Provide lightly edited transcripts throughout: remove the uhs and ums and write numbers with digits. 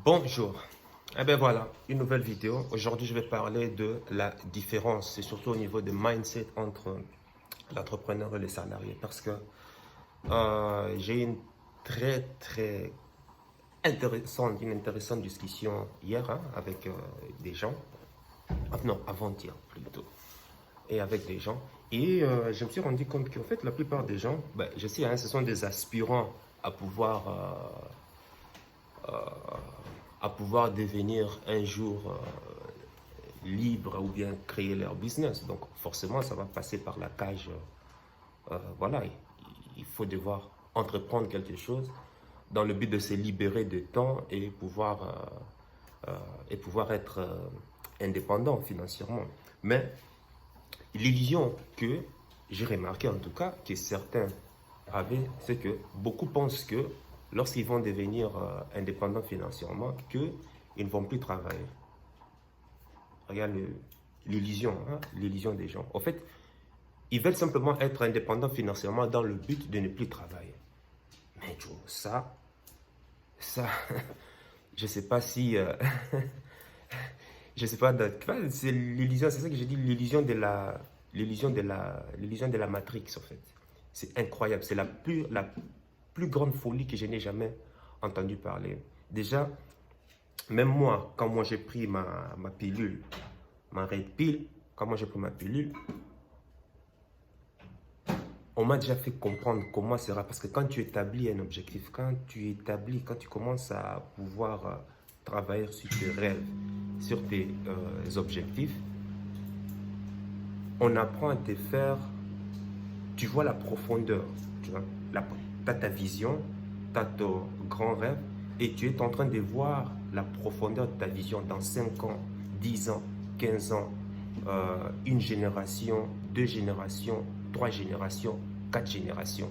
Bonjour. Eh bien voilà, une nouvelle vidéo. Aujourd'hui, je vais parler de la différence, c'est surtout au niveau de mindset entre l'entrepreneur et les salariés. Parce que j'ai une très intéressante discussion hier avec des gens. Non, avant-hier plutôt. Et avec des gens. Et je me suis rendu compte qu'en fait, la plupart des gens, ben, je sais, ce sont des aspirants à pouvoir devenir un jour libres ou bien créer leur business. Donc forcément, ça va passer par la cage. Voilà, il faut devoir entreprendre quelque chose dans le but de se libérer de temps et pouvoir être indépendant financièrement. Mais l'illusion que j'ai remarqué en tout cas, que certains avaient, c'est que beaucoup pensent que lorsqu'ils vont devenir indépendants financièrement, qu'ils ne vont plus travailler. Regarde l'illusion des gens. En fait, ils veulent simplement être indépendants financièrement dans le but de ne plus travailler. Mais Joe, ça, je sais pas si, je sais pas, c'est l'illusion, c'est ça que j'ai dit, l'illusion de la Matrix en fait. C'est incroyable, c'est la plus grande folie que je n'ai jamais entendu parler. Déjà, même moi, quand moi j'ai pris ma pilule, ma red pill, quand moi j'ai pris ma pilule, on m'a déjà fait comprendre comment sera. Parce que quand tu établis un objectif, quand tu commences à pouvoir travailler sur tes rêves, sur tes objectifs, on apprend à te faire, tu vois la profondeur, tu vois, tu as ta vision, tu as ton grand rêve, et tu es en train de voir la profondeur de ta vision dans 5 ans, 10 ans, 15 ans, une génération, 2 générations, 3 générations, 4 générations.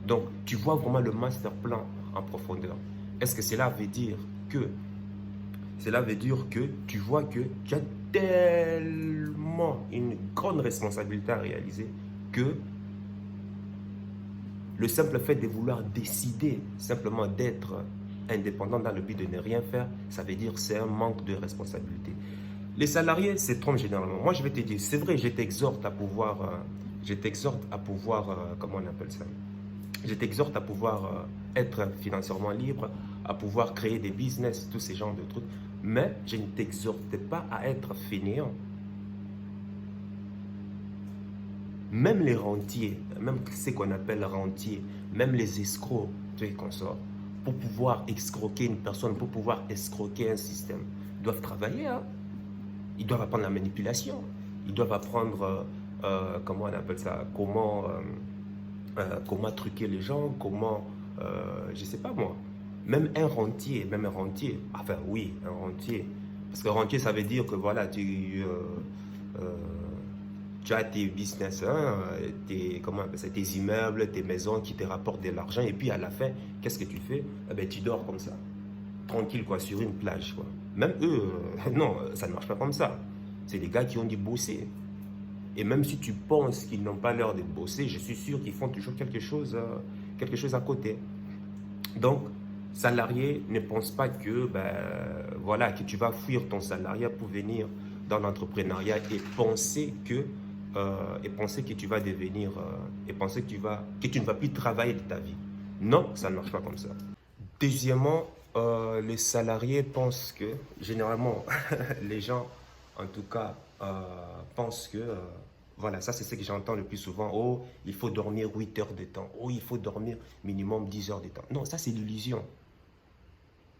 Donc, tu vois vraiment le master plan en profondeur. Est-ce que cela veut dire que tu vois que tu as tellement une grande responsabilité à réaliser que le simple fait de vouloir décider simplement d'être indépendant dans le but de ne rien faire, ça veut dire que c'est un manque de responsabilité. Les salariés se trompent généralement. Moi, je vais te dire, c'est vrai, je t'exhorte à pouvoir, comment on appelle ça? Je t'exhorte à pouvoir être financièrement libre, à pouvoir créer des business, tous ces genres de trucs. Mais je ne t'exhorte pas à être fainéant. Même les rentiers, même ce qu'on appelle rentiers, même les escrocs, tu vois, consorts, pour pouvoir escroquer une personne, pour pouvoir escroquer un système, doivent travailler. Ils doivent apprendre la manipulation. Ils doivent apprendre, comment on appelle ça, comment truquer les gens, je ne sais pas moi. Même un rentier, enfin oui, un rentier. Parce que rentier, ça veut dire que voilà, euh, tu as tes business, tes immeubles, tes maisons qui te rapportent de l'argent. Et puis à la fin, qu'est-ce que tu fais? Eh ben, tu dors comme ça, tranquille quoi, sur une plage quoi. Même eux, non, ça ne marche pas comme ça. C'est des gars qui ont dû bosser. Et même si tu penses qu'ils n'ont pas l'heure de bosser, je suis sûr qu'ils font toujours quelque chose à côté. Donc, salarié, ne pense pas que, ben, voilà, que tu vas fuir ton salariat pour venir dans l'entrepreneuriat et penser que tu vas devenir, et penser que tu ne vas plus travailler de ta vie. Non, ça ne marche pas comme ça. Deuxièmement, les salariés pensent que, généralement, les gens, en tout cas, pensent que, voilà, ça c'est ce que j'entends le plus souvent, oh, il faut dormir 8 heures de temps, oh, il faut dormir minimum 10 heures de temps. Non, ça c'est l'illusion.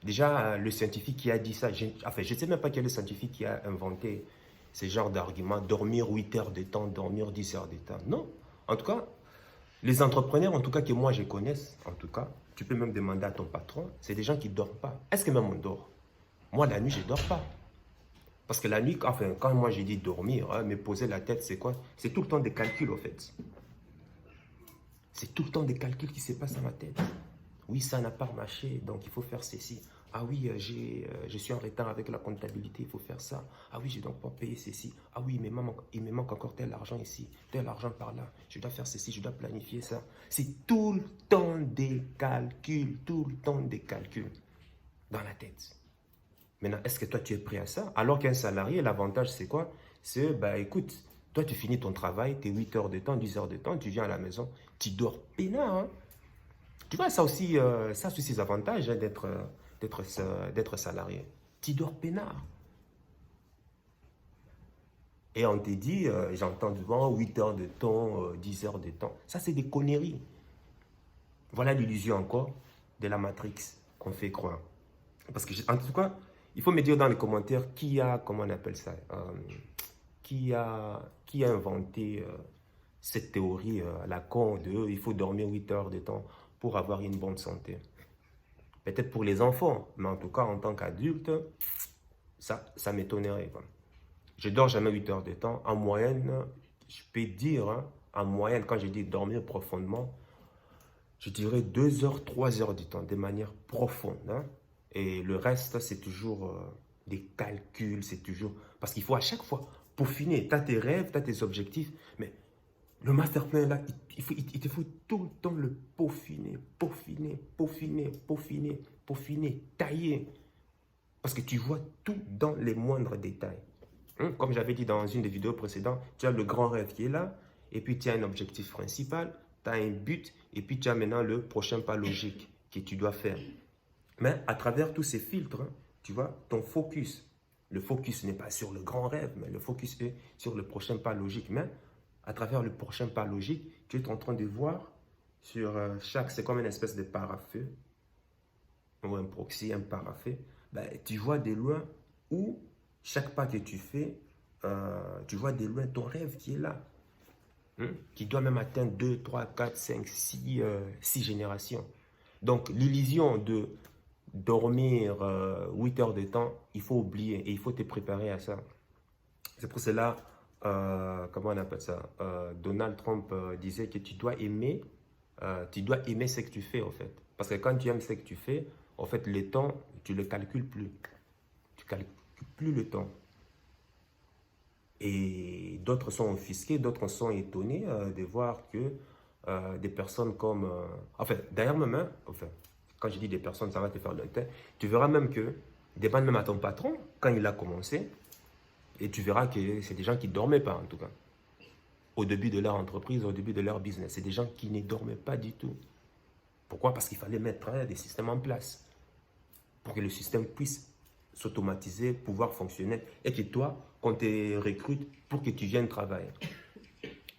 Déjà, le scientifique qui a dit ça, je ne sais même pas quel est le scientifique qui a inventé ce genre d'argument, dormir 8 heures de temps, dormir 10 heures de temps. Non, en tout cas, les entrepreneurs, en tout cas que moi je connaisse, en tout cas, tu peux même demander à ton patron, c'est des gens qui ne dorment pas. Est-ce que même on dort? Moi, la nuit, je ne dors pas. Parce que la nuit, enfin, quand moi j'ai dit dormir, me poser la tête, c'est quoi? C'est tout le temps des calculs, en fait. C'est tout le temps des calculs qui se passent dans ma tête. Oui, ça n'a pas marché, donc il faut faire ceci. Ah oui, je suis en retard avec la comptabilité, il faut faire ça. Ah oui, je dois pas payer ceci. Ah oui, il me manque encore tel argent ici, tel argent par là. Je dois faire ceci, je dois planifier ça. C'est tout le temps des calculs, tout le temps des calculs dans la tête. Maintenant, est-ce que toi, tu es prêt à ça? Alors qu'un salarié, l'avantage, c'est quoi? C'est, bah écoute, toi, tu finis ton travail, tu es 8 heures de temps, 10 heures de temps, tu viens à la maison, tu dors peinard, hein. Tu vois, ça aussi ses avantages hein, d'être salarié. Tu dors peinard. Et on te dit, j'entends souvent 8 heures de temps, 10 heures de temps. Ça, c'est des conneries. Voilà l'illusion encore de la Matrix qu'on fait croire. Parce que, en tout cas, il faut me dire dans les commentaires qui a, comment on appelle ça, qui a inventé cette théorie à la con de il faut dormir 8 heures de temps pour avoir une bonne santé. Peut-être pour les enfants, mais en tout cas, en tant qu'adulte, ça m'étonnerait. Je dors jamais 8 heures de temps. En moyenne, je peux dire, hein, en moyenne, quand je dis dormir profondément, je dirais 2 heures, 3 heures du temps, de manière profonde. Hein. Et le reste, c'est toujours des calculs, c'est toujours... Parce qu'il faut à chaque fois peaufiner. Tu as tes rêves, tu as tes objectifs, mais le master plan, là, il te faut tout le temps le peaufiner, peaufiner, peaufiner, peaufiner, peaufiner, tailler. Parce que tu vois tout dans les moindres détails. Comme j'avais dit dans une des vidéos précédentes, tu as le grand rêve qui est là, et puis tu as un objectif principal, tu as un but, et puis tu as maintenant le prochain pas logique que tu dois faire. Mais à travers tous ces filtres, hein, tu vois, ton focus, le focus n'est pas sur le grand rêve, mais le focus est sur le prochain pas logique. Mais à travers le prochain pas logique, tu es en train de voir sur chaque, c'est comme une espèce de parafeu, ou un proxy, un parafeu, ben, tu vois de loin où chaque pas que tu fais, tu vois de loin ton rêve qui est là, qui doit même atteindre 2, 3, 4, 5, 6 générations. Donc l'illusion de dormir 8 heures de temps, il faut oublier et il faut te préparer à ça. C'est pour cela, comment on appelle ça, Donald Trump disait que tu dois aimer ce que tu fais en fait. Parce que quand tu aimes ce que tu fais, en fait le temps, tu ne le calcules plus. Tu ne calcules plus le temps. Et d'autres sont offusqués, d'autres sont étonnés de voir que des personnes comme... enfin, d'ailleurs même, hein, enfin, quand je dis des personnes, ça va te faire le tête. Tu verras même que, demande même à ton patron, quand il a commencé, et tu verras que c'est des gens qui ne dormaient pas en tout cas. Au début de leur entreprise, au début de leur business. C'est des gens qui ne dormaient pas du tout. Pourquoi? Parce qu'il fallait mettre des systèmes en place pour que le système puisse s'automatiser, pouvoir fonctionner et que toi, qu'on te recrute pour que tu viennes travailler.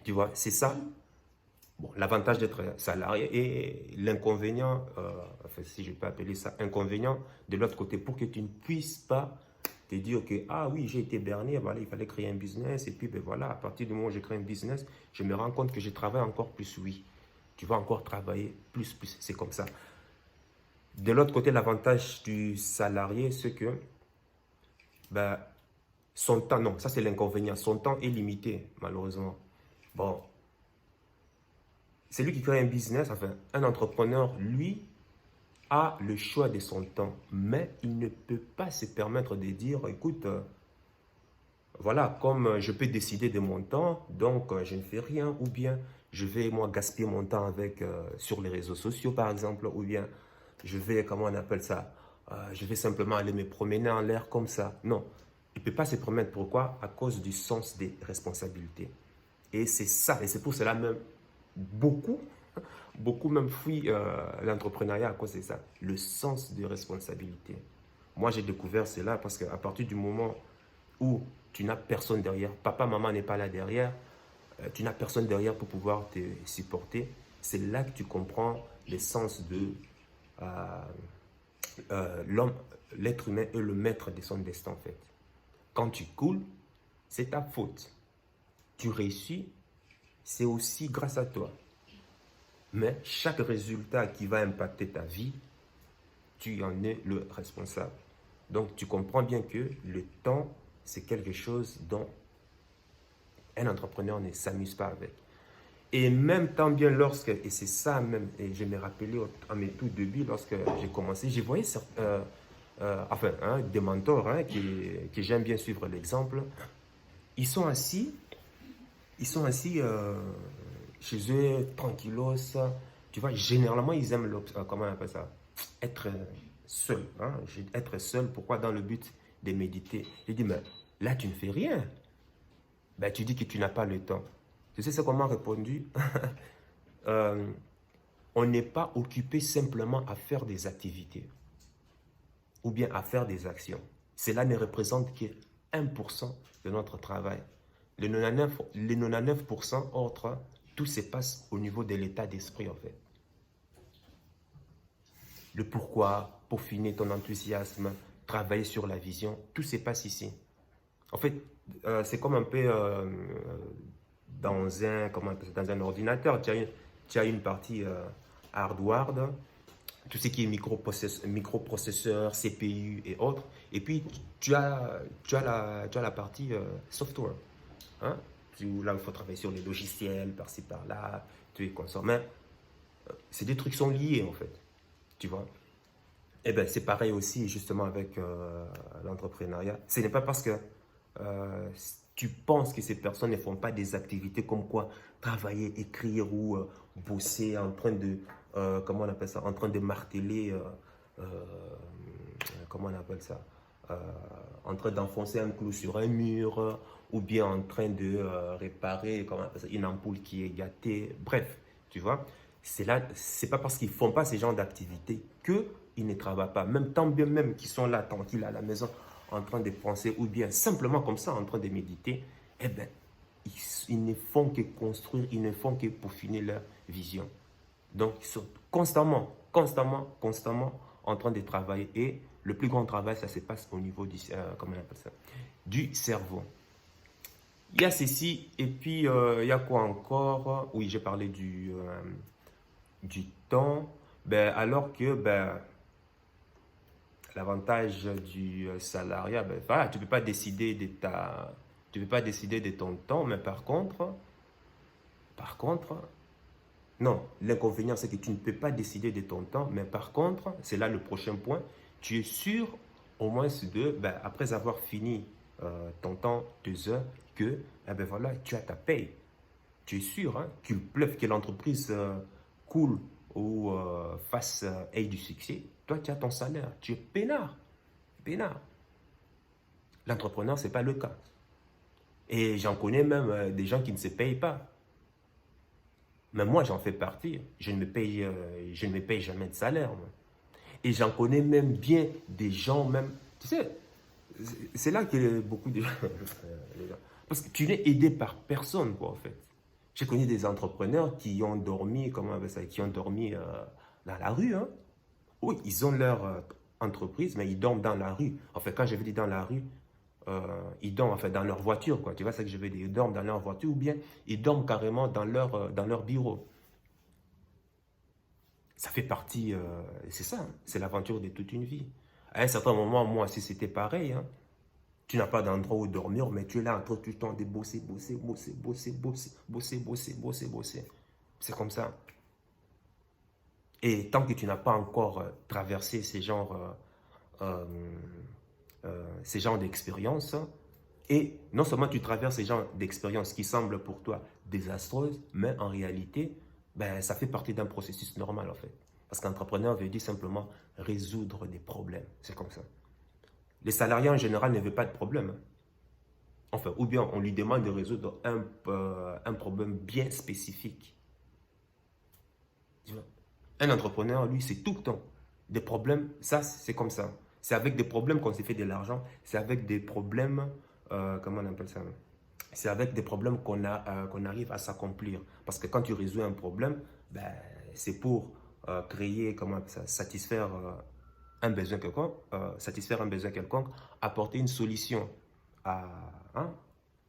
Tu vois, c'est ça. Bon, l'avantage d'être salarié et l'inconvénient, enfin, si je peux appeler ça inconvénient, de l'autre côté, pour que tu ne puisses pas te dire que, ah oui, j'ai été berné, voilà, il fallait créer un business, et puis ben voilà, à partir du moment où j'ai créé un business, je me rends compte que je travaille encore plus, oui. Tu vas encore travailler plus, c'est comme ça. De l'autre côté, l'avantage du salarié, c'est que ben, son temps, non, ça c'est l'inconvénient, son temps est limité, malheureusement. Bon, c'est lui qui crée un business, enfin, un entrepreneur, lui, a le choix de son temps, mais il ne peut pas se permettre de dire, écoute, voilà, comme je peux décider de mon temps, donc je ne fais rien, ou bien je vais, moi, gaspiller mon temps avec, sur les réseaux sociaux, par exemple, ou bien je vais, comment on appelle ça, je vais simplement aller me promener en l'air comme ça. Non, il ne peut pas se permettre. Pourquoi? À cause du sens des responsabilités. Et c'est ça, et c'est pour cela même, beaucoup même fuient l'entrepreneuriat à cause de ça, le sens de responsabilité. Moi, j'ai découvert cela parce qu'à partir du moment où tu n'as personne derrière, papa, maman n'est pas là derrière, tu n'as personne derrière pour pouvoir te supporter, c'est là que tu comprends l'essence de l'homme, l'être humain est le maître de son destin en fait. Quand tu coules, c'est ta faute. Tu réussis, c'est aussi grâce à toi. Mais chaque résultat qui va impacter ta vie, tu en es le responsable. Donc, tu comprends bien que le temps, c'est quelque chose dont un entrepreneur ne s'amuse pas avec. Et même tant bien lorsque, et c'est ça même, et je me rappelais à mes tout débuts, lorsque j'ai commencé, j'ai voyé enfin, des mentors que j'aime bien suivre l'exemple. Ils sont assis chez eux, tranquillos. Tu vois, généralement, ils aiment, comment on appelle ça, être seul. Hein? Être seul, pourquoi? Dans le but de méditer. J'ai dit, mais là, tu ne fais rien. Ben, tu dis que tu n'as pas le temps. Tu sais ce qu'on m'a répondu? Euh, on n'est pas occupé simplement à faire des activités ou bien à faire des actions. Cela ne représente que 1% de notre travail. Les 99% autres, tout se passe au niveau de l'état d'esprit en fait. Le pourquoi, peaufiner ton enthousiasme, travailler sur la vision, tout se passe ici. En fait, c'est comme un peu dans un ordinateur. Tu as une partie hardware, tout ce qui est microprocesseur, CPU et autres. Et puis, tu as la partie software. Hein? Là, il faut travailler sur les logiciels, par-ci, par-là, tu es consommes. Mais ces deux trucs sont liés, en fait. Tu vois? Eh bien, c'est pareil aussi, justement, avec l'entrepreneuriat. Ce n'est pas parce que tu penses que ces personnes ne font pas des activités comme quoi travailler, écrire ou bosser en train de, comment on appelle ça, en train de marteler, comment on appelle ça, en train d'enfoncer un clou sur un mur ou bien en train de réparer, comment on appelle ça, une ampoule qui est gâtée. Bref, tu vois, c'est pas parce qu'ils font pas ces genres d'activités qu'ils ne travaillent pas. Même tant bien même qu'ils sont là, tranquilles à la maison, en train de penser ou bien simplement comme ça, en train de méditer, eh bien, ils ne font que construire, ils ne font que peaufiner leur vision. Donc, ils sont constamment en train de travailler. Et le plus grand travail, ça se passe au niveau comment on appelle ça, du cerveau. Il y a ceci, et puis il y a quoi encore? Oui, j'ai parlé du temps. Ben, alors que l'avantage du salariat, ben, voilà, tu ne peux pas décider de ton temps, mais par contre, non, l'inconvénient c'est que tu ne peux pas décider de ton temps, mais par contre, c'est là le prochain point, tu es sûr au moins après avoir fini ton temps, 2 heures, que ben voilà, tu as ta paye. Tu es sûr, hein, qu'il pleuve, que l'entreprise coule ou ait du succès, toi tu as ton salaire, tu es peinard. Peinard. L'entrepreneur, ce n'est pas le cas. Et j'en connais même des gens qui ne se payent pas. Mais moi, j'en fais partie. Je ne me paye jamais de salaire. Moi. Et j'en connais même bien des gens, même. Tu sais, c'est là que beaucoup de gens. Parce que tu n'es aidé par personne, quoi, en fait. J'ai connu des entrepreneurs qui ont dormi, qui ont dormi dans la rue. Hein. Oui, ils ont leur entreprise, mais ils dorment dans la rue. En fait, quand je veux dire dans la rue, ils dorment en fait, dans leur voiture, quoi. Tu vois ce que je veux dire? Ils dorment dans leur voiture ou bien ils dorment carrément dans leur bureau. Ça fait partie, c'est ça, hein. C'est l'aventure de toute une vie. À un certain moment, moi, si c'était pareil, hein, tu n'as pas d'endroit où dormir, mais tu es là en train tout le temps de bosser. C'est comme ça. Et tant que tu n'as pas encore traversé ces genres d'expériences, et non seulement tu traverses ces genres d'expériences qui semblent pour toi désastreuses, mais en réalité, ben, ça fait partie d'un processus normal en fait. Parce qu'entrepreneur veut dire simplement résoudre des problèmes. C'est comme ça. Les salariés en général ne veulent pas de problème. Hein. Enfin, ou bien on lui demande de résoudre un problème bien spécifique. Tu vois? Un entrepreneur, lui, c'est tout le temps. Des problèmes, ça, c'est comme ça. C'est avec des problèmes qu'on s'est fait de l'argent. C'est avec des problèmes, comment on appelle ça? C'est avec des problèmes qu'on arrive à s'accomplir. Parce que quand tu résous un problème, ben, c'est pour créer, comment on appelle ça? Satisfaire un besoin quelconque, apporter une solution à, hein,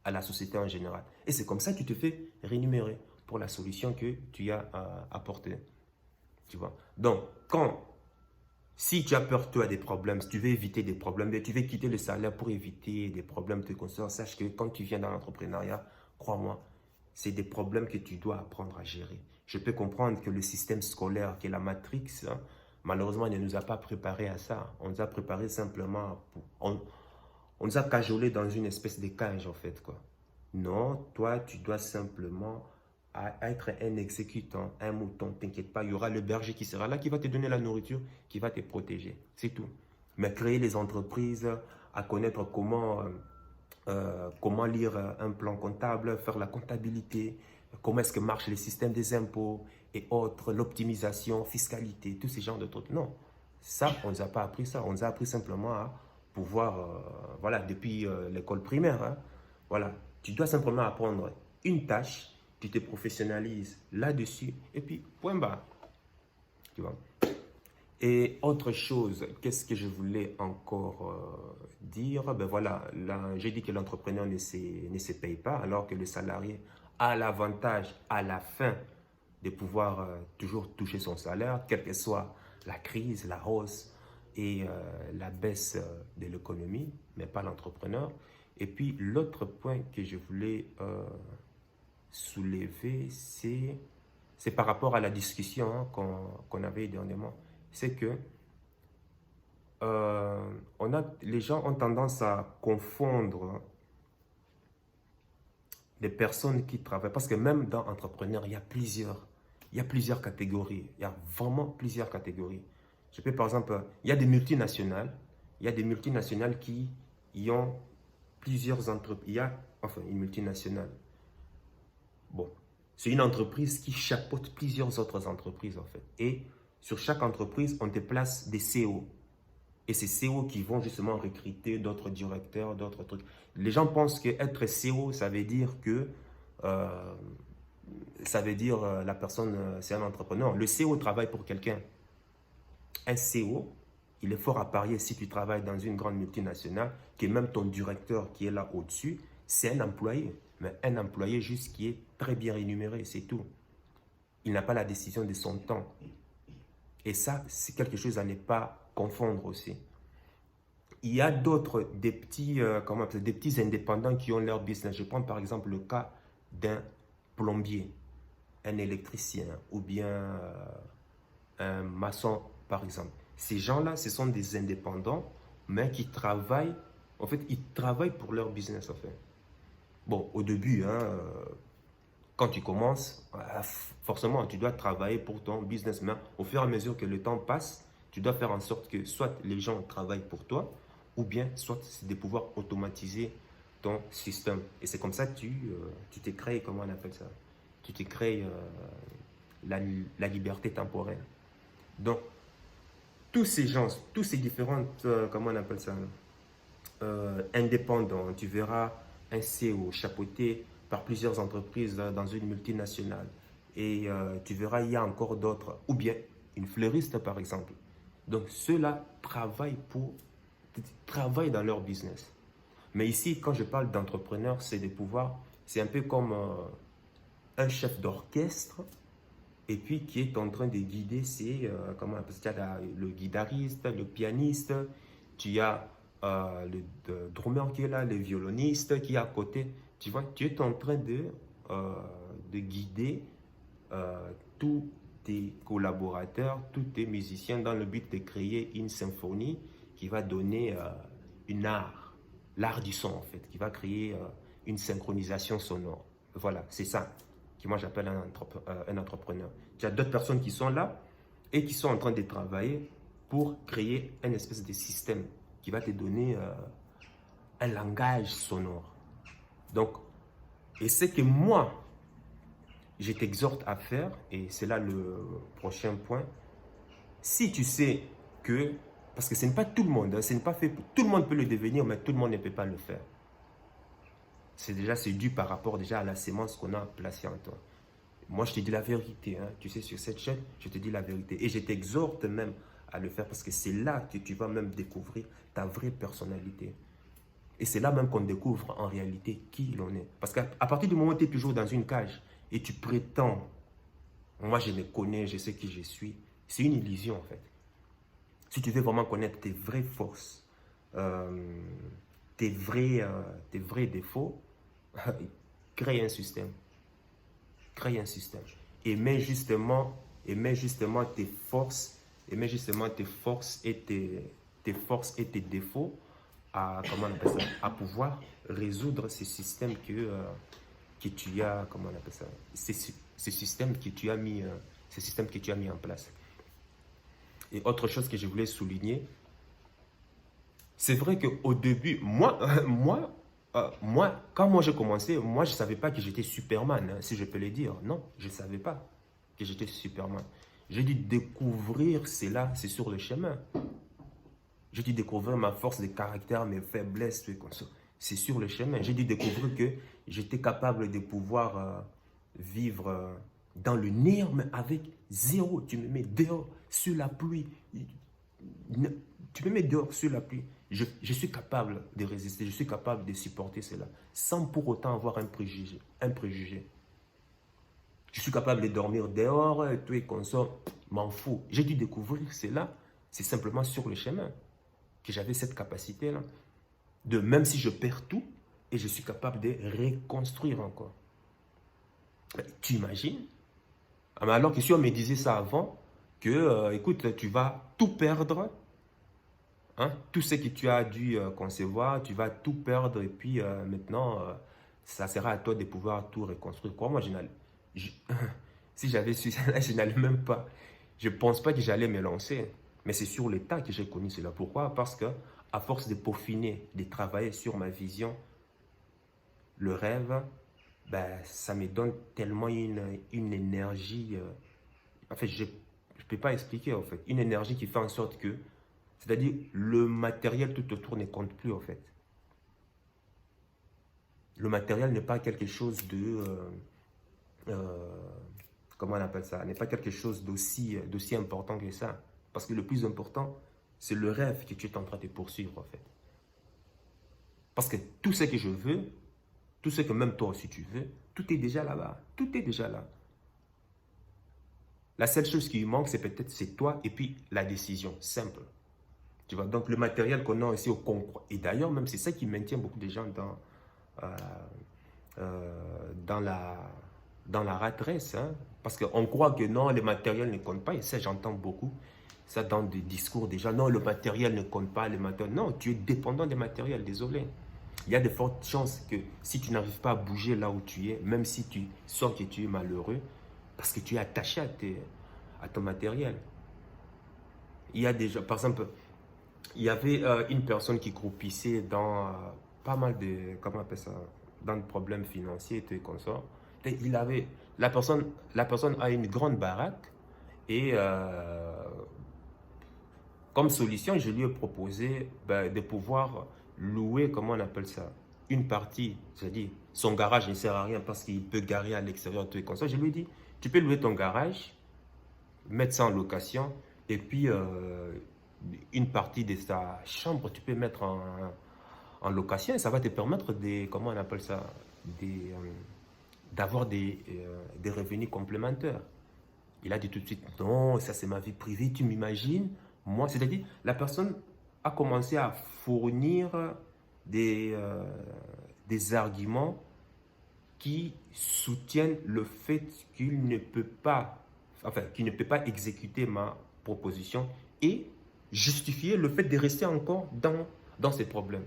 à la société en général. Et c'est comme ça que tu te fais rémunérer pour la solution que tu as apportée. Tu vois? Donc, si tu as peur, toi, des problèmes, si tu veux éviter des problèmes, tu veux quitter le salaire pour éviter des problèmes de conscience, sache que quand tu viens dans l'entrepreneuriat, crois-moi, c'est des problèmes que tu dois apprendre à gérer. Je peux comprendre que le système scolaire, qui est la matrix, hein, malheureusement, ne nous a pas préparé à ça. On nous a préparé simplement, on nous a cajolé dans une espèce de cage, en fait, quoi. Non, toi, tu dois simplement à être un exécutant, un mouton. T'inquiète pas, il y aura le berger qui sera là, qui va te donner la nourriture, qui va te protéger. C'est tout. Mais créer les entreprises, à connaître comment lire un plan comptable, faire la comptabilité, comment est-ce que marchent les systèmes des impôts et autres, l'optimisation, fiscalité, tous ces genres de trucs. Non, ça, on ne nous a pas appris ça. On nous a appris simplement à pouvoir, voilà, depuis l'école primaire, hein, voilà, tu dois simplement apprendre une tâche, tu te professionnalises là-dessus, et puis point barre. Tu vois. Et autre chose, qu'est-ce que je voulais encore dire? Ben voilà, j'ai dit que l'entrepreneur ne se paye pas, alors que le salarié a l'avantage à la fin de pouvoir toujours toucher son salaire, quelle que soit la crise, la hausse et la baisse de l'économie, mais pas l'entrepreneur. Et puis l'autre point que je voulais soulever, c'est par rapport à la discussion hein, qu'on avait dernièrement. C'est que les gens ont tendance à confondre les personnes qui travaillent. Parce que même dans entrepreneur, il y a plusieurs catégories. Il y a vraiment plusieurs catégories. Je peux par exemple, il y a des multinationales. Il y a des multinationales qui y ont plusieurs entreprises. Il y a, enfin, une multinationale. Bon, c'est une entreprise qui chapeaute plusieurs autres entreprises en fait. Et sur chaque entreprise, on te place des CEO. Et c'est CEO qui vont justement recruter d'autres directeurs, d'autres trucs. Les gens pensent qu'être CEO, ça veut dire que la personne, c'est un entrepreneur. Le CEO travaille pour quelqu'un. Un CEO, il est fort à parier si tu travailles dans une grande multinationale, que même ton directeur qui est là au-dessus, c'est un employé. Mais un employé juste qui est très bien rémunéré, c'est tout. Il n'a pas la décision de son temps. Et ça, c'est quelque chose à ne pas confondre aussi. Il y a d'autres, des petits indépendants qui ont leur business. Je prends par exemple le cas d'un plombier, un électricien ou bien un maçon par exemple. Ces gens-là, ce sont des indépendants, mais qui travaillent, en fait, ils travaillent pour leur business en fait. Bon, au début, hein, quand tu commences, forcément, tu dois travailler pour ton business. Mais au fur et à mesure que le temps passe, tu dois faire en sorte que soit les gens travaillent pour toi, ou bien soit c'est de pouvoir automatiser ton système. Et c'est comme ça que tu te crées, comment on appelle ça? Tu te crées la liberté temporelle. Donc, tous ces gens, tous ces différents, comment on appelle ça? Indépendants, tu verras un CEO chapeauté par plusieurs entreprises dans une multinationale. Et tu verras, il y a encore d'autres, ou bien une fleuriste par exemple. Donc ceux-là travaillent dans leur business. Mais ici, quand je parle d'entrepreneur, c'est de pouvoir, c'est un peu comme un chef d'orchestre, et puis qui est en train de guider, comment on appelle ça, le guitariste, le pianiste, tu as le drummer qui est là, le violoniste qui est à côté. Tu vois, tu es en train de guider tous tes collaborateurs, tous tes musiciens dans le but de créer une symphonie qui va donner l'art du son en fait, qui va créer une synchronisation sonore. Voilà, c'est ça que moi j'appelle un entrepreneur. Tu as d'autres personnes qui sont là et qui sont en train de travailler pour créer une espèce de système qui va te donner un langage sonore. Donc, et c'est que moi, je t'exhorte à faire, et c'est là le prochain point, si tu sais que, parce que ce n'est pas tout le monde, hein, ce n'est pas fait, tout le monde peut le devenir, mais tout le monde ne peut pas le faire. C'est dû par rapport déjà à la sémence qu'on a placée en toi. Moi, je te dis la vérité, hein, tu sais, sur cette chaîne, je te dis la vérité. Et je t'exhorte même à le faire parce que c'est là que tu vas même découvrir ta vraie personnalité. Et c'est là même qu'on découvre en réalité qui l'on est. Parce qu'à partir du moment où tu es toujours dans une cage et tu prétends, moi je me connais, je sais qui je suis, c'est une illusion en fait. Si tu veux vraiment connaître tes vraies forces, tes vrais défauts, crée un système. Crée un système. Et mets justement tes forces, et tes défauts à, comment on appelle ça, à pouvoir résoudre ces systèmes que tu as, comment on appelle ça, ce système que tu as mis, en place. Et autre chose que je voulais souligner, c'est vrai qu'au début, quand moi j'ai commencé, moi je ne savais pas que j'étais Superman, hein, si je peux le dire. Non, je ne savais pas que j'étais Superman. J'ai dû découvrir cela, c'est sur le chemin. J'ai dû découvrir ma force de caractère, mes faiblesses, tout comme ça. C'est sur le chemin. J'ai dû découvrir que j'étais capable de pouvoir vivre dans le néant, mais avec zéro. Tu me mets dehors sur la pluie. Tu me mets dehors sur la pluie. Je suis capable de résister, je suis capable de supporter cela, sans pour autant avoir un préjugé. Je suis capable de dormir dehors, tout et comme ça, m'en fous. J'ai dû découvrir cela, c'est simplement sur le chemin que j'avais cette capacité-là. De même si je perds tout, et je suis capable de reconstruire encore. Tu imagines? Alors que si on me disait ça avant, que écoute, tu vas tout perdre, hein, tout ce que tu as dû concevoir, tu vas tout perdre, et puis maintenant, ça sera à toi de pouvoir tout reconstruire. Quoi, moi, si j'avais su ça, je n'allais même pas. Je ne pense pas que j'allais me lancer. Mais c'est sur le tas que j'ai connu cela. Pourquoi? Parce que à force de peaufiner, de travailler sur ma vision, le rêve, ben, ça me donne tellement une énergie. En fait, je ne peux pas expliquer, en fait. Une énergie qui fait en sorte que, c'est-à-dire, le matériel tout autour ne compte plus, en fait. Le matériel n'est pas quelque chose de... comment on appelle ça? N'est pas quelque chose d'aussi important que ça. Parce que le plus important, c'est le rêve que tu es en train de poursuivre, en fait. Parce que tout ce que je veux, tout ce que même toi aussi tu veux, tout est déjà là-bas. Tout est déjà là. La seule chose qui lui manque, c'est toi et puis la décision, simple. Tu vois, donc le matériel qu'on a ici au concours. Et d'ailleurs, même c'est ça qui maintient beaucoup de gens dans la rat race. Hein, parce qu'on croit que non, le matériel ne compte pas. Et ça, j'entends beaucoup. Ça dans des discours déjà. Non, le matériel ne compte pas. Non, tu es dépendant des matériels, désolé. Il y a de fortes chances que si tu n'arrives pas à bouger là où tu es, même si tu sens que tu es malheureux, parce que tu es attaché à ton matériel. Il y a déjà, par exemple, il y avait une personne qui croupissait dans pas mal de, comment on appelle ça, dans des problèmes financiers et tout comme ça. Et la personne a une grande baraque et comme solution, je lui ai proposé de pouvoir louer, comment on appelle ça, une partie, c'est-à-dire son garage ne sert à rien parce qu'il peut garer à l'extérieur, tout et comme ça. Je lui ai dit, tu peux louer ton garage, mettre ça en location, et puis une partie de sa chambre, tu peux mettre en location, et ça va te permettre comment on appelle ça, d'avoir des revenus complémentaires. Il a dit tout de suite, non, ça c'est ma vie privée, tu m'imagines? Moi, c'est-à-dire, la personne a commencé à fournir des arguments qui soutiennent le fait qu'il ne peut pas, exécuter ma proposition et justifier le fait de rester encore dans ces problèmes.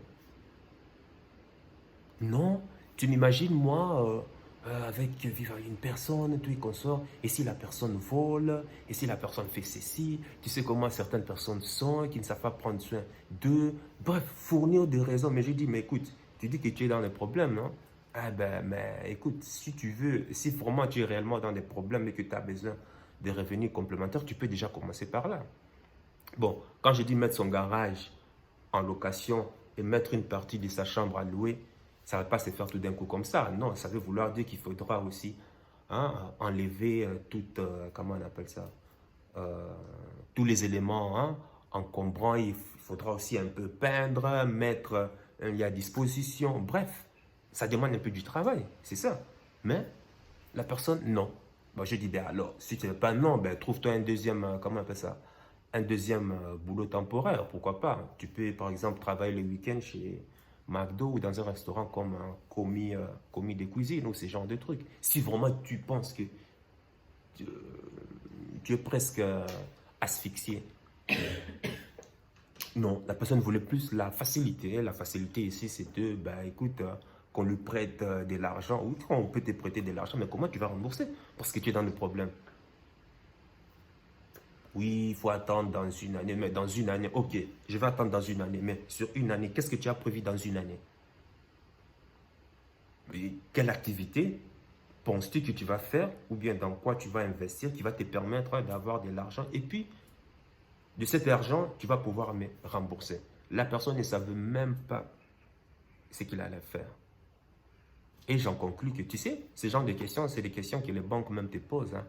Non, tu m'imagines, moi, avec vivre avec une personne, tout et consort, et si la personne vole, et si la personne fait ceci, tu sais comment certaines personnes sont, qui ne savent pas prendre soin d'eux, bref, fournir des raisons. Mais je dis, mais écoute, tu dis que tu es dans les problèmes, non? Ah ben, mais écoute, si tu veux, si vraiment tu es réellement dans des problèmes et que tu as besoin de revenus complémentaires, tu peux déjà commencer par là. Bon, quand je dis mettre son garage en location et mettre une partie de sa chambre à louer, ça ne va pas se faire tout d'un coup comme ça. Non, ça veut vouloir dire qu'il faudra aussi enlever comment on appelle ça, tous les éléments encombrants. Il faudra aussi un peu peindre, mettre à disposition. Bref, ça demande un peu du travail, c'est ça. Mais la personne, non. Bon, je dis, ben alors, si tu n'es pas non, ben, trouve-toi un deuxième, comment on appelle ça, un deuxième boulot temporaire, pourquoi pas. Tu peux, par exemple, travailler le week-end chez McDo ou dans un restaurant comme un commis de cuisine ou ce genre de trucs. Si vraiment tu penses que tu es presque asphyxié. Non, la personne voulait plus la facilité. La facilité ici, c'est de, ben écoute, qu'on lui prête de l'argent, ou quand on peut te prêter de l'argent, mais comment tu vas rembourser? Parce que tu es dans le problème. Oui, il faut attendre dans une année, mais dans une année, ok, je vais attendre dans une année, mais sur une année, qu'est-ce que tu as prévu dans une année? Et quelle activité penses-tu que tu vas faire, ou bien dans quoi tu vas investir, qui va te permettre d'avoir de l'argent, et puis de cet argent, tu vas pouvoir me rembourser. La personne ne savait même pas ce qu'il allait faire. Et j'en conclus que, tu sais, ce genre de questions, c'est des questions que les banques même te posent. Hein.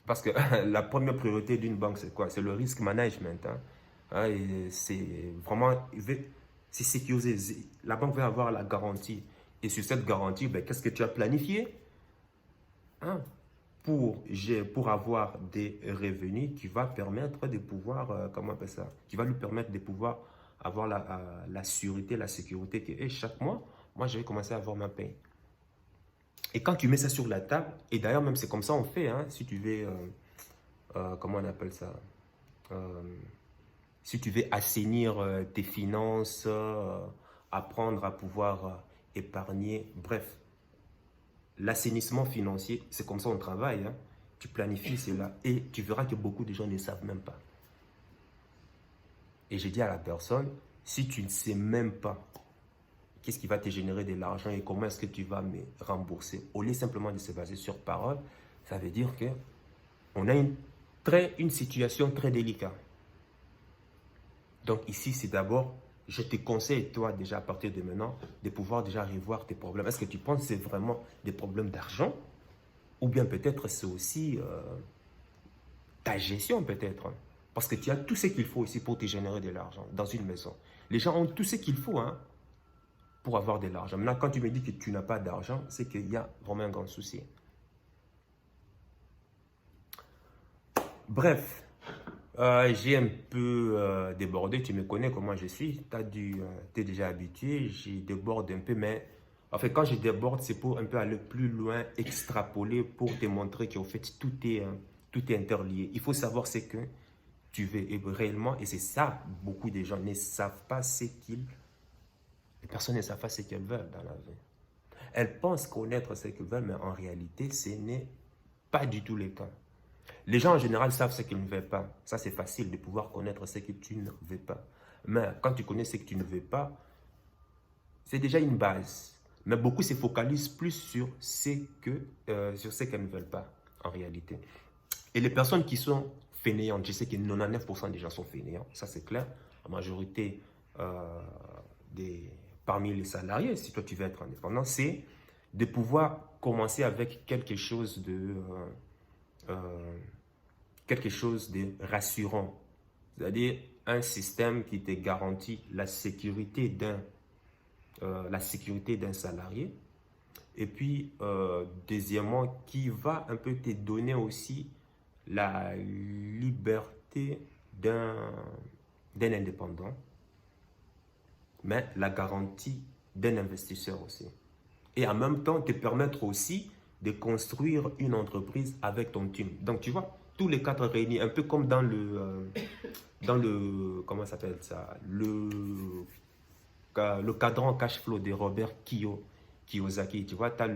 Parce que la première priorité d'une banque, c'est quoi? C'est le risk management. Hein. Hein, et c'est vraiment, c'est sécurisé. La banque va avoir la garantie. Et sur cette garantie, ben, qu'est-ce que tu as planifié? Hein? Pour avoir des revenus qui va permettre de pouvoir, comment on appelle ça? Qui va lui permettre de pouvoir avoir la sûreté, la sécurité que chaque mois, moi, je vais commencer à avoir ma paye. Et quand tu mets ça sur la table, et d'ailleurs, même c'est comme ça on fait, hein, si tu veux, comment on appelle ça? Euh, Si tu veux assainir tes finances, apprendre à pouvoir épargner, bref, l'assainissement financier, c'est comme ça on travaille. Hein. Tu planifies cela et tu verras que beaucoup de gens ne savent même pas. Et je dis à la personne, si tu ne sais même pas qu'est-ce qui va te générer de l'argent et comment est-ce que tu vas me rembourser, au lieu simplement de se baser sur parole, ça veut dire que on a une situation très délicate. Donc ici, c'est d'abord, je te conseille, toi, déjà à partir de maintenant, de pouvoir déjà revoir tes problèmes. Est-ce que tu penses que c'est vraiment des problèmes d'argent? Ou bien peut-être c'est aussi ta gestion, peut-être. Parce que tu as tout ce qu'il faut ici pour te générer de l'argent dans une maison. Les gens ont tout ce qu'il faut hein, pour avoir de l'argent. Maintenant, quand tu me dis que tu n'as pas d'argent, c'est qu'il y a vraiment un grand souci. Bref, j'ai un peu débordé, tu me connais comment je suis, t'es déjà habitué, j'y déborde un peu, mais en fait quand je déborde, c'est pour un peu aller plus loin, extrapoler, pour te montrer qu'en fait tout est interlié. Il faut savoir ce que tu veux réellement, et c'est ça, beaucoup de gens ne savent pas les personnes ne savent pas ce qu'elles veulent dans la vie. Elles pensent connaître ce qu'elles veulent, mais en réalité, ce n'est pas du tout le cas. Les gens en général savent ce qu'ils ne veulent pas. Ça, c'est facile de pouvoir connaître ce que tu ne veux pas. Mais quand tu connais ce que tu ne veux pas, c'est déjà une base. Mais beaucoup se focalisent plus sur sur ce qu'elles ne veulent pas, en réalité. Et les personnes qui sont fainéantes, je sais que 99% des gens sont fainéants, ça c'est clair. La majorité parmi les salariés, si toi tu veux être indépendant, c'est de pouvoir commencer avec quelque chose de rassurant. C'est-à-dire un système qui te garantit la sécurité d'un salarié. Et puis, deuxièmement, qui va un peu te donner aussi la liberté d'un indépendant, mais la garantie d'un investisseur aussi. Et en même temps, te permettre aussi de construire une entreprise avec ton team. Donc, tu vois, tous les quatre réunis, un peu comme dans le comment ça s'appelle ça, le cadran cash flow de Robert Kiyosaki. Tu vois, tu as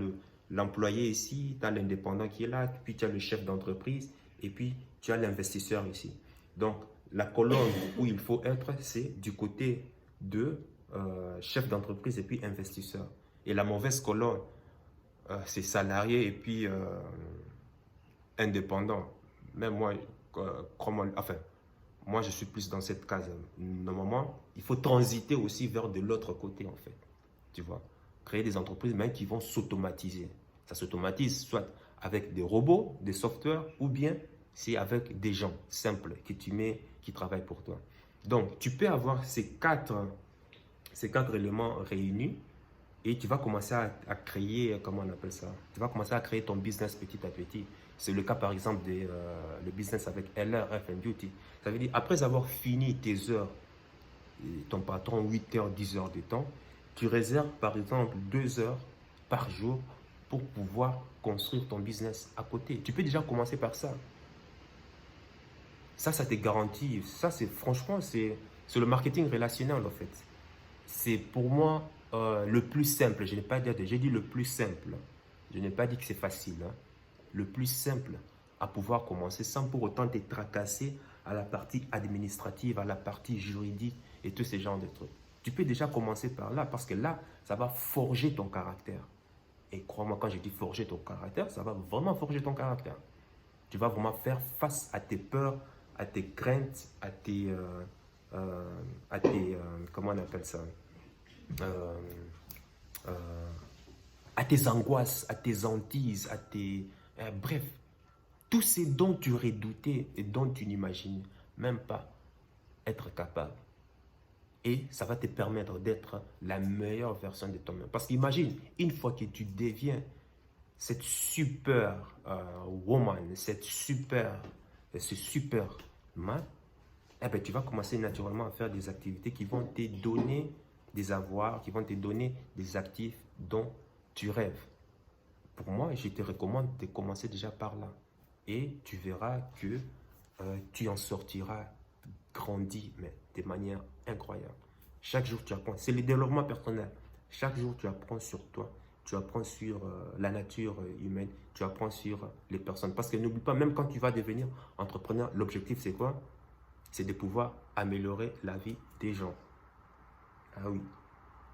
l'employé ici, tu as l'indépendant qui est là, puis tu as le chef d'entreprise, et puis tu as l'investisseur ici. Donc, la colonne où il faut être, c'est du côté de chef d'entreprise et puis investisseur. Et la mauvaise colonne, c'est salarié et puis indépendant. Mais moi, moi, je suis plus dans cette case. Normalement, il faut transiter aussi vers de l'autre côté, en fait. Tu vois, créer des entreprises même qui vont s'automatiser. Ça s'automatise soit avec des robots, des softwares, ou bien c'est avec des gens simples que tu mets, qui travaillent pour toi. Donc, tu peux avoir ces quatre éléments réunis et tu vas commencer à créer, comment on appelle ça? Tu vas commencer à créer ton business petit à petit. C'est le cas par exemple le business avec LRF Beauty. Ça veut dire, après avoir fini tes heures, ton patron 8 heures, 10 heures de temps, tu réserves par exemple 2 heures par jour pour pouvoir construire ton business à côté. Tu peux déjà commencer par ça. Ça te garantit. Ça, franchement, c'est le marketing relationnel en fait. c'est pour moi le plus simple. Je n'ai pas dit, j'ai dit le plus simple. Je n'ai pas dit que c'est facile. Hein. Le plus simple à pouvoir commencer sans pour autant te tracasser à la partie administrative, à la partie juridique et tous ces genres de trucs. Tu peux déjà commencer par là parce que là, ça va forger ton caractère. Et crois-moi, quand je dis forger ton caractère, ça va vraiment forger ton caractère. Tu vas vraiment faire face à tes peurs, à tes craintes, comment on appelle ça, euh, euh, à tes angoisses, à tes hantises, bref, tout ce dont tu redoutais et dont tu n'imagines même pas être capable. Et ça va te permettre d'être la meilleure version de toi-même. Parce qu'imagine, une fois que tu deviens cette super woman, ce super man, eh ben, tu vas commencer naturellement à faire des activités qui vont te donner des avoirs, qui vont te donner des actifs dont tu rêves. Pour moi, je te recommande de commencer déjà par là. Et tu verras que tu en sortiras grandi, mais de manière incroyable. Chaque jour, tu apprends. C'est le développement personnel. Chaque jour, tu apprends sur toi. Tu apprends sur la nature humaine. Tu apprends sur les personnes. Parce que n'oublie pas, même quand tu vas devenir entrepreneur, l'objectif, c'est quoi? C'est de pouvoir améliorer la vie des gens. Ah oui.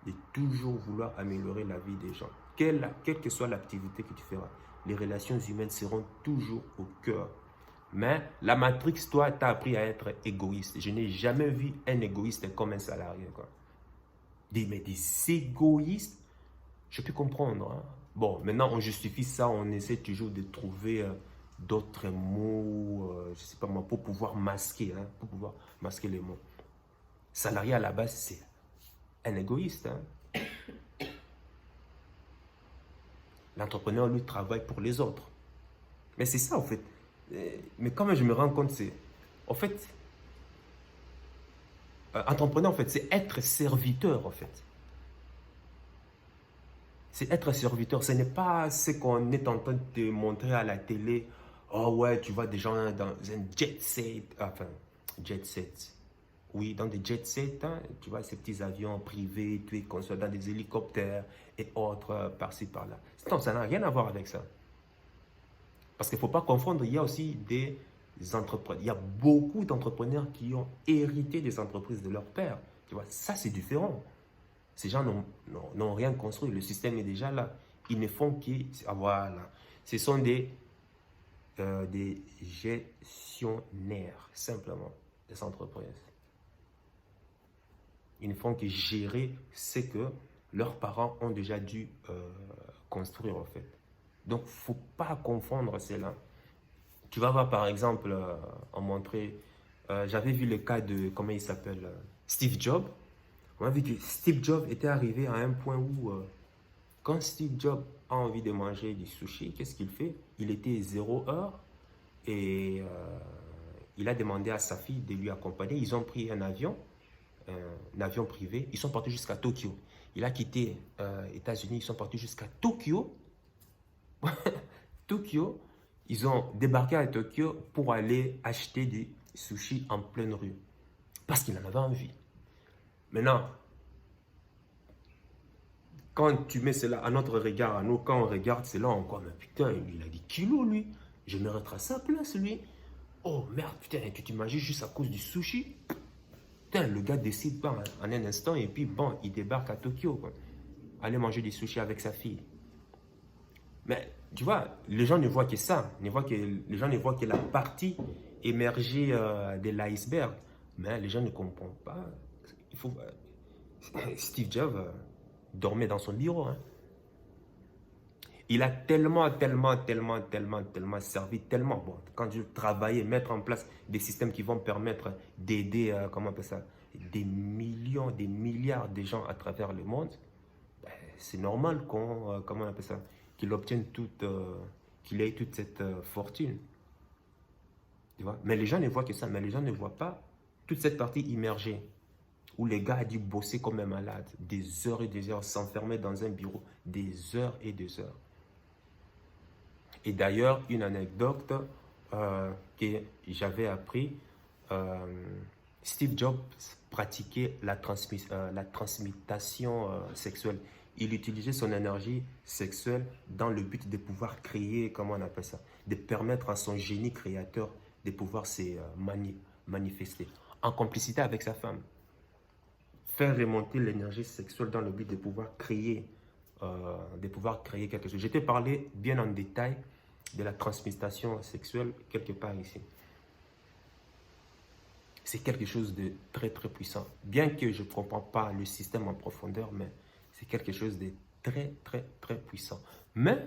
De toujours vouloir améliorer la vie des gens. Quelle que soit l'activité que tu feras, les relations humaines seront toujours au cœur. Mais la Matrix, toi, t'as appris à être égoïste. Je n'ai jamais vu un égoïste comme un salarié, quoi. Mais des égoïstes, je peux comprendre. Hein. Bon, maintenant, on justifie ça, on essaie toujours de trouver d'autres mots, je ne sais pas moi, pour pouvoir masquer, hein, pour pouvoir masquer les mots. Salarié, à la base, c'est un égoïste. Hein. L'entrepreneur, lui, travaille pour les autres. Mais c'est ça, en fait. Mais quand même, je me rends compte, c'est... En fait, entrepreneur, en fait, c'est être serviteur, en fait. C'est être serviteur. Ce n'est pas ce qu'on est en train de te montrer à la télé. Oh ouais, tu vois des gens dans un jet set. Enfin, jet set. Oui, dans des jet sets, hein, tu vois, ces petits avions privés, tu es construit dans des hélicoptères et autres, par-ci, par-là. Non, ça n'a rien à voir avec ça. Parce qu'il ne faut pas confondre, il y a aussi des entrepreneurs. Il y a beaucoup d'entrepreneurs qui ont hérité des entreprises de leur père. Tu vois, ça c'est différent. Ces gens n'ont rien construit. Le système est déjà là. Ils ne font que... Ah, voilà. Ce sont des gestionnaires, simplement, des entreprises. Ils ne font que gérer ce que leurs parents ont déjà dû construire, en fait. Donc, il ne faut pas confondre cela. Tu vas voir, par exemple, en montrer... j'avais vu le cas de, comment il s'appelle, Steve Jobs. On a vu que Steve Jobs était arrivé à un point où, quand Steve Jobs a envie de manger du sushi, qu'est-ce qu'il fait? Il était 0 heure et il a demandé à sa fille de lui accompagner. Ils ont pris un avion privé. Ils sont partis jusqu'à Tokyo. Il a quitté États-Unis, ils sont partis jusqu'à Tokyo. Tokyo, ils ont débarqué à Tokyo pour aller acheter des sushis en pleine rue. Parce qu'il en avait envie. Maintenant, quand tu mets cela à notre regard, à nous, quand on regarde cela, on croit, mais putain, il a des kilos, lui. Je me mettrai à sa place, lui. Oh merde, putain, tu t'imagines juste à cause du sushi? Putain, le gars décide pas en un instant et puis bon, il débarque à Tokyo, quoi. Aller manger des sushis avec sa fille. Mais tu vois, les gens ne voient que ça. Les gens ne voient que la partie émergée de l'iceberg. Mais les gens ne comprennent pas. Il faut... Steve Jobs dormait dans son bureau. Hein. Il a tellement servi, tellement. Bon, quand je travaillais, mettre en place des systèmes qui vont permettre d'aider, comment on appelle ça, des millions, des milliards de gens à travers le monde, ben, c'est normal qu'on, comment on appelle ça, qu'il obtienne qu'il ait toute cette fortune. Tu vois? Mais les gens ne voient que ça, mais les gens ne voient pas toute cette partie immergée où les gars a dû bosser comme un malade, des heures et des heures, s'enfermer dans un bureau, des heures et des heures. Et d'ailleurs, une anecdote que j'avais appris, Steve Jobs pratiquer la transmutation sexuelle. Il utilisait son énergie sexuelle dans le but de pouvoir créer, comment on appelle ça, de permettre à son génie créateur de pouvoir se manifester en complicité avec sa femme. Faire remonter l'énergie sexuelle dans le but de pouvoir créer quelque chose. Je t'ai parlé bien en détail de la transmutation sexuelle quelque part ici. C'est quelque chose de très très puissant. Bien que je ne comprends pas le système en profondeur, mais c'est quelque chose de très très très puissant. Mais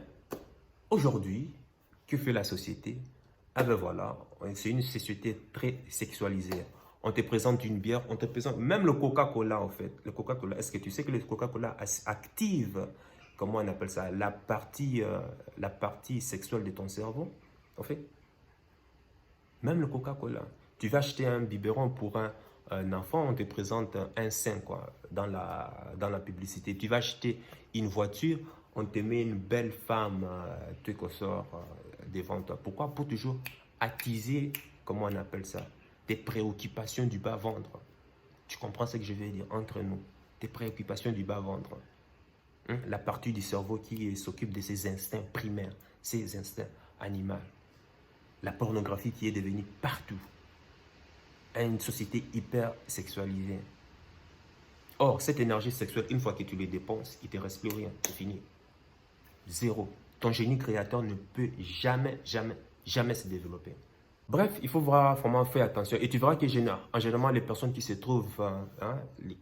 aujourd'hui, que fait la société? Ah ben voilà, c'est une société très sexualisée. On te présente une bière, on te présente même le Coca-Cola en fait. Le Coca-Cola, est-ce que tu sais que le Coca-Cola active, comment on appelle ça, la partie sexuelle de ton cerveau? En fait, même le Coca-Cola. Tu vas acheter un biberon pour un enfant, on te présente un sein quoi, dans la publicité. Tu vas acheter une voiture, on te met une belle femme truc au sort devant toi. Pourquoi? Pour toujours attiser, comment on appelle ça, tes préoccupations du bas-ventre. Tu comprends ce que je veux dire entre nous? Tes préoccupations du bas-ventre. La partie du cerveau qui s'occupe de ses instincts primaires, ses instincts animaux. La pornographie qui est devenue partout. Une société hyper sexualisée. Or, cette énergie sexuelle, une fois que tu les dépenses, il ne te reste plus rien, c'est fini. Zéro. Ton génie créateur ne peut jamais, jamais, jamais se développer. Bref, il faut vraiment faire attention. Et tu verras que en général, les personnes qui se trouvent,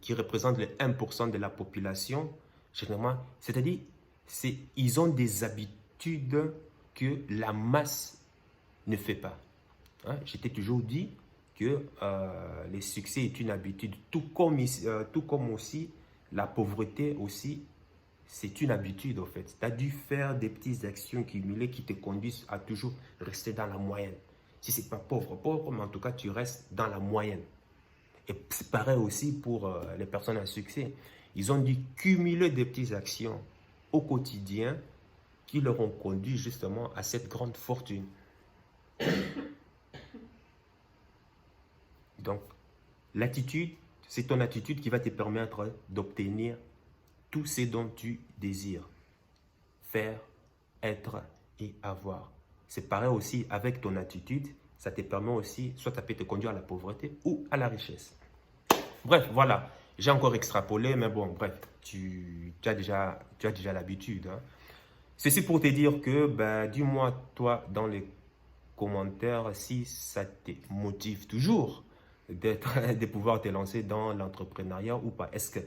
qui représentent les 1% de la population, généralement, c'est-à-dire, ils ont des habitudes que la masse ne fait pas. Je t'ai toujours dit que le succès est une habitude, tout comme aussi la pauvreté aussi, c'est une habitude en fait. Tu as dû faire des petites actions cumulées qui te conduisent à toujours rester dans la moyenne. Si ce n'est pas pauvre, mais en tout cas tu restes dans la moyenne. Et c'est pareil aussi pour les personnes à succès. Ils ont dû cumuler des petites actions au quotidien qui leur ont conduit justement à cette grande fortune. Donc, l'attitude, c'est ton attitude qui va te permettre d'obtenir tout ce dont tu désires. Faire, être et avoir. C'est pareil aussi avec ton attitude, ça te permet aussi, soit ça peut te conduire à la pauvreté ou à la richesse. Bref, voilà, j'ai encore extrapolé, mais bon, bref, tu as déjà l'habitude. Ceci pour te dire que, dis-moi toi dans les commentaires si ça te motive toujours de pouvoir te lancer dans l'entrepreneuriat ou pas. Est-ce que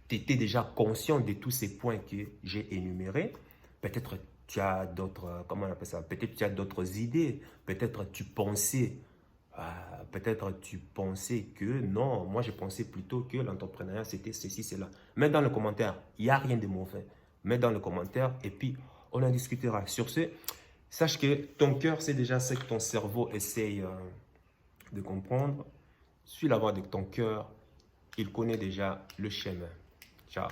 tu étais déjà conscient de tous ces points que j'ai énumérés? Peut-être tu as d'autres, comment on appelle ça? Peut-être tu as d'autres idées. Peut-être tu pensais que non, moi je pensais plutôt que l'entrepreneuriat c'était ceci, cela. Mets dans le commentaire, il n'y a rien de mauvais. Mets dans le commentaire et puis on en discutera. Sur ce, sache que ton cœur c'est déjà ce que ton cerveau essaye de comprendre. Suis la voix de ton cœur, il connaît déjà le chemin. Ciao.